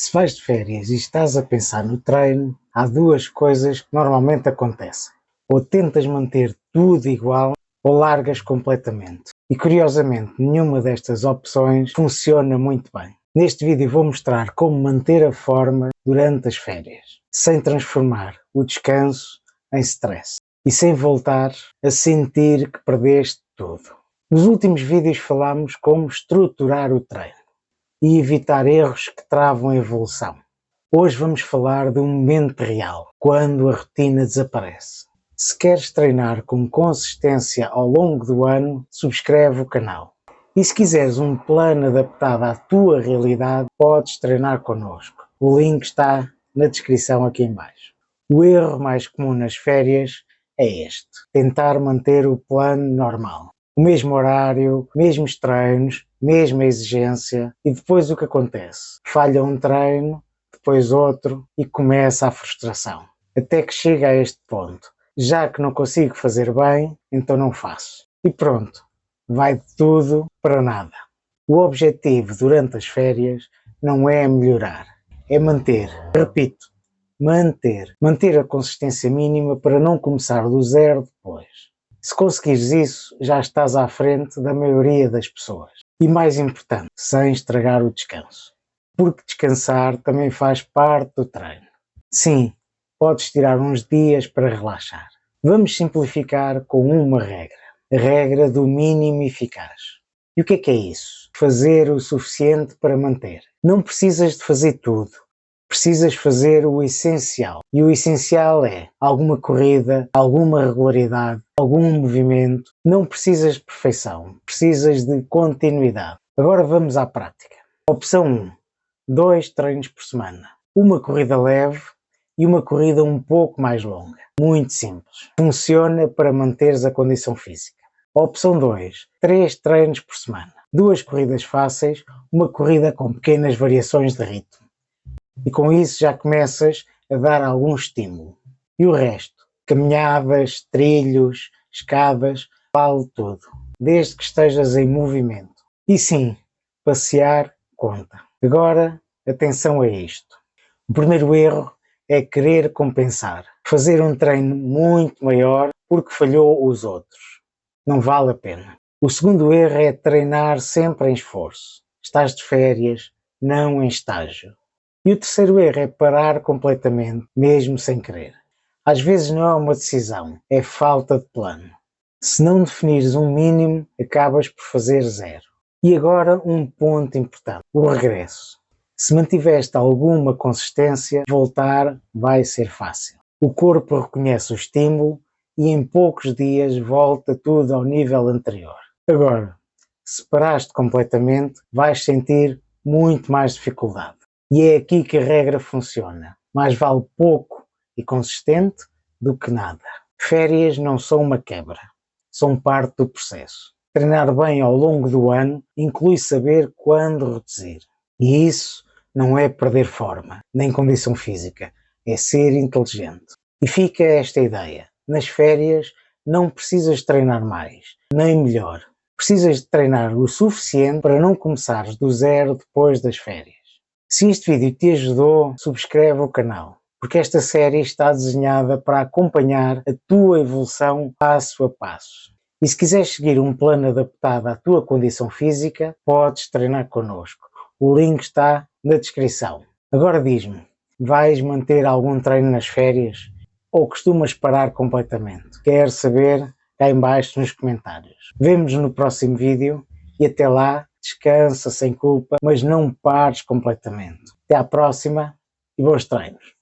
Se vais de férias e estás a pensar no treino, há duas coisas que normalmente acontecem. Ou tentas manter tudo igual, ou largas completamente. E curiosamente, nenhuma destas opções funciona muito bem. Neste vídeo vou mostrar como manter a forma durante as férias, sem transformar o descanso em stress e sem voltar a sentir que perdeste tudo. Nos últimos vídeos falámos como estruturar o treino e evitar erros que travam a evolução. Hoje vamos falar de um momento real, quando a rotina desaparece. Se queres treinar com consistência ao longo do ano, subscreve o canal. E se quiseres um plano adaptado à tua realidade, podes treinar connosco. O link está na descrição aqui em baixo. O erro mais comum nas férias é este: tentar manter o plano normal. O mesmo horário, mesmos treinos, mesma exigência, e depois o que acontece? Falha um treino, depois outro, e começa a frustração. Até que chega a este ponto: já que não consigo fazer bem, então não faço. E pronto, vai de tudo para nada. O objetivo durante as férias não é melhorar, é manter. Repito, manter a consistência mínima para não começar do zero depois. Se conseguires isso, já estás à frente da maioria das pessoas. E mais importante, sem estragar o descanso. Porque descansar também faz parte do treino. Sim, podes tirar uns dias para relaxar. Vamos simplificar com uma regra. A regra do mínimo eficaz. E o que é isso? Fazer o suficiente para manter. Não precisas de fazer tudo. Precisas fazer o essencial. E o essencial é alguma corrida, alguma regularidade, algum movimento. Não precisas de perfeição, precisas de continuidade. Agora vamos à prática. Opção 1. 2 treinos por semana. Uma corrida leve e uma corrida um pouco mais longa. Muito simples. Funciona para manteres a condição física. Opção 2. 3 treinos por semana. 2 corridas fáceis, uma corrida com pequenas variações de ritmo. E com isso já começas a dar algum estímulo. E o resto? Caminhadas, trilhos, escadas, vale tudo. Desde que estejas em movimento. E sim, passear conta. Agora, atenção a isto. O primeiro erro é querer compensar. Fazer um treino muito maior porque falhou os outros. Não vale a pena. O segundo erro é treinar sempre em esforço. Estás de férias, não em estágio. E o terceiro erro é parar completamente, mesmo sem querer. Às vezes não é uma decisão, é falta de plano. Se não definires um mínimo, acabas por fazer zero. E agora um ponto importante, o regresso. Se mantiveste alguma consistência, voltar vai ser fácil. O corpo reconhece o estímulo e em poucos dias volta tudo ao nível anterior. Agora, se paraste completamente, vais sentir muito mais dificuldade. E é aqui que a regra funciona. Mais vale pouco e consistente do que nada. Férias não são uma quebra, são parte do processo. Treinar bem ao longo do ano inclui saber quando reduzir. E isso não é perder forma, nem condição física, é ser inteligente. E fica esta ideia: nas férias não precisas treinar mais, nem melhor. Precisas de treinar o suficiente para não começares do zero depois das férias. Se este vídeo te ajudou, subscreve o canal, porque esta série está desenhada para acompanhar a tua evolução passo a passo. E se quiseres seguir um plano adaptado à tua condição física, podes treinar connosco. O link está na descrição. Agora diz-me, vais manter algum treino nas férias ou costumas parar completamente? Quero saber cá em baixo nos comentários. Vemo-nos no próximo vídeo e até lá, descansa sem culpa, mas não pares completamente. Até à próxima e bons treinos.